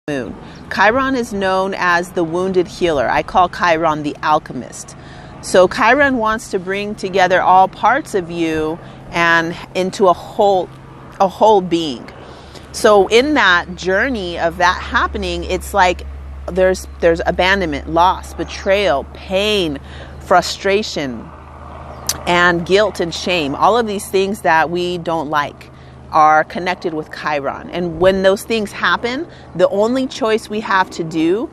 moon. Chiron is known as the wounded healer. I call Chiron the alchemist. So Chiron wants to bring together all parts of you and into a whole being. So in that journey of that happening, it's like there's abandonment, loss, betrayal, pain, frustration, and guilt and shame. All of these things that we don't like are connected with Chiron. And when those things happen, the only choice we have to do,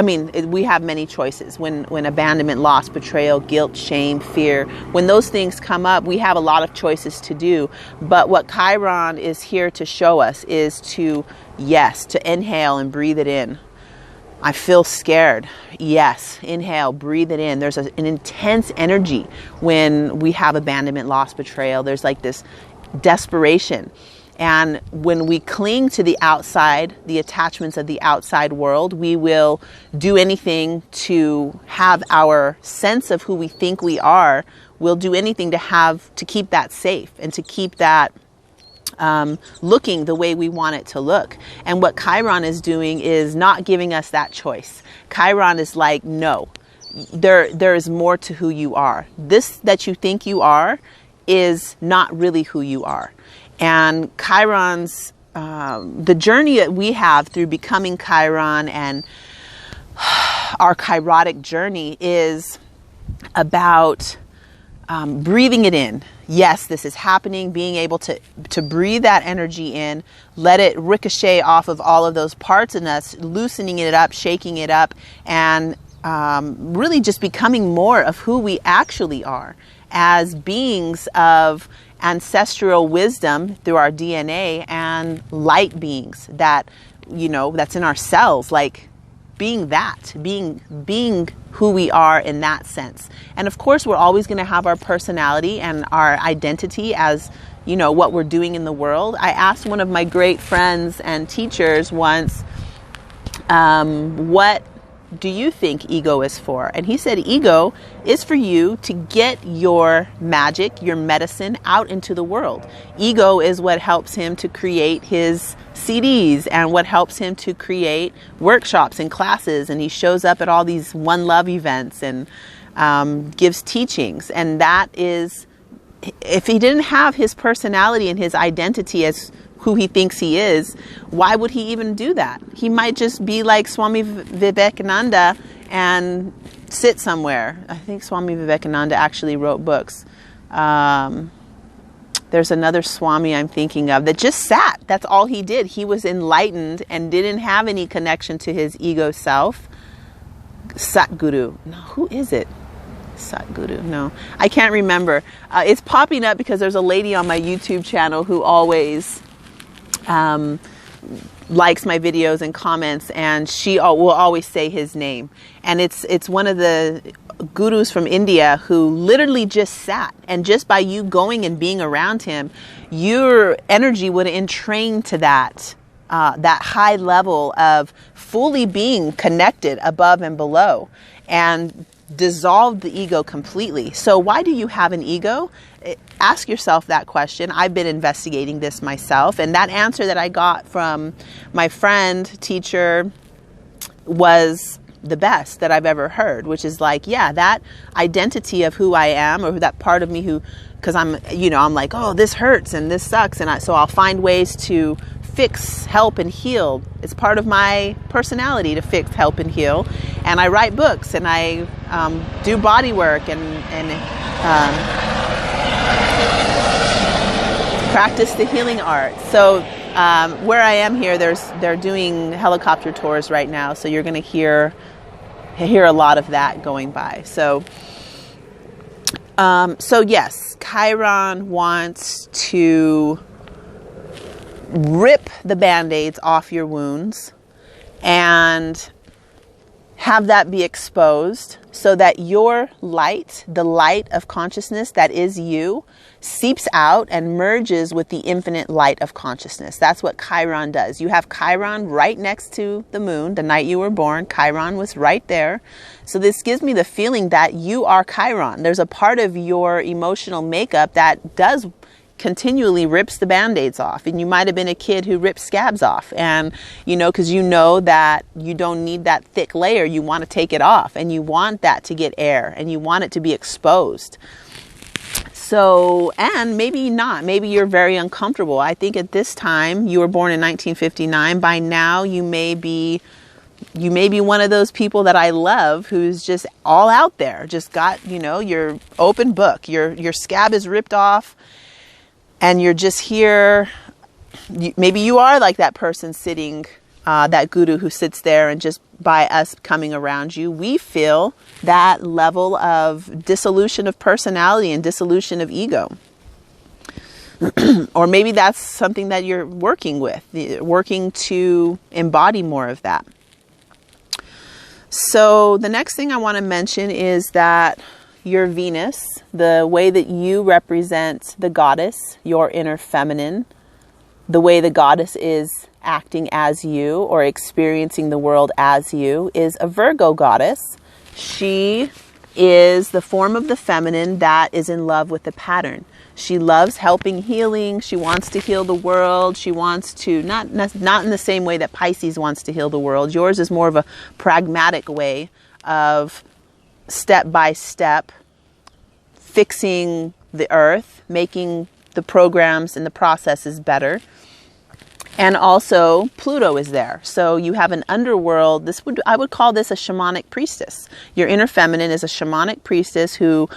we have many choices. When abandonment, loss, betrayal, guilt, shame, fear, when those things come up, we have a lot of choices to do. But what Chiron is here to show us is to inhale and breathe it in. I feel scared. Yes, inhale, breathe it in. There's an intense energy when we have abandonment, loss, betrayal. There's like this desperation. And when we cling to the outside, the attachments of the outside world, we will do anything to have our sense of who we think we are. We'll do anything to keep that safe and to keep that looking the way we want it to look. And what Chiron is doing is not giving us that choice. Chiron is like, no, there is more to who you are. This that you think you are is not really who you are. And Chiron's, the journey that we have through becoming Chiron and our chirotic journey is about breathing it in. Yes, this is happening, being able to breathe that energy in, let it ricochet off of all of those parts in us, loosening it up, shaking it up, and really just becoming more of who we actually are as beings of ancestral wisdom through our DNA and light beings that, that's in our cells, like being who we are in that sense. And of course, we're always going to have our personality and our identity as, what we're doing in the world. I asked one of my great friends and teachers once, what do you think ego is for? And he said, ego is for you to get your magic, your medicine out into the world. Ego is what helps him to create his CDs and what helps him to create workshops and classes. And he shows up at all these One Love events and gives teachings. And that is, if he didn't have his personality and his identity as who he thinks he is, why would he even do that? He might just be like Swami Vivekananda and sit somewhere. I think Swami Vivekananda actually wrote books. There's another Swami I'm thinking of that just sat. That's all he did. He was enlightened and didn't have any connection to his ego self. Satguru. No, who is it? Satguru. No, I can't remember. It's popping up because there's a lady on my YouTube channel who always likes my videos and comments, and she will always say his name. And it's one of the gurus from India who literally just sat, and just by you going and being around him, your energy would entrain to that high level of fully being connected above and below, and dissolved the ego completely. So why do you have an ego? Ask yourself that question. I've been investigating this myself, and that answer that I got from my friend, teacher, was the best that I've ever heard, which is like, yeah, that identity of who I am, or that part of me because I'm like, oh, this hurts and this sucks. And so I'll find ways to fix, help, and heal. It's part of my personality to fix, help, and heal. And I write books, and I do body work and practice the healing art. So where I am here, they're doing helicopter tours right now. So you're going to hear a lot of that going by. So yes, Chiron wants to rip the Band-Aids off your wounds and have that be exposed so that your light, the light of consciousness that is you, seeps out and merges with the infinite light of consciousness. That's what Chiron does. You have Chiron right next to the moon. The night you were born, Chiron was right there. So this gives me the feeling that you are Chiron. There's a part of your emotional makeup that does continually rips the band-aids off. And you might have been a kid who ripped scabs off, and because you know that you don't need that thick layer. You want to take it off, and you want that to get air, and you want it to be exposed. So, and maybe not, maybe you're very uncomfortable. I think at this time, you were born in 1959. By now you may be one of those people that I love, who's just all out there, just got, your open book, your scab is ripped off, and you're just here. Maybe you are like that person sitting, that guru who sits there, and just by us coming around you, we feel that level of dissolution of personality and dissolution of ego. Or maybe that's something that you're working to embody more of that. So the next thing I want to mention is that your Venus, the way that you represent the goddess, your inner feminine, the way the goddess is acting as you or experiencing the world as you, is a Virgo goddess. She is the form of the feminine that is in love with the pattern. She loves helping healing. She wants to heal the world. She wants to, not in the same way that Pisces wants to heal the world. Yours is more of a pragmatic way of step by step fixing the earth, making the programs and the processes better. And also Pluto is there. So you have an underworld. I would call this a shamanic priestess. Your inner feminine is a shamanic priestess who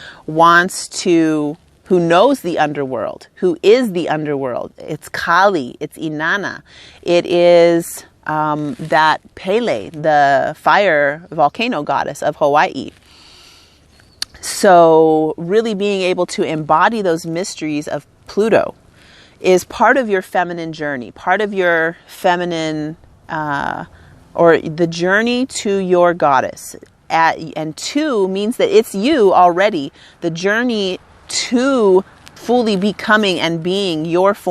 knows the underworld, who is the underworld. It's Kali, it's Inanna. It is that Pele, the fire volcano goddess of Hawaii. So really being able to embody those mysteries of Pluto is part of your feminine journey, part of your feminine, or the journey to your goddess. And 2 means that it's you already. The journey to fully becoming and being your form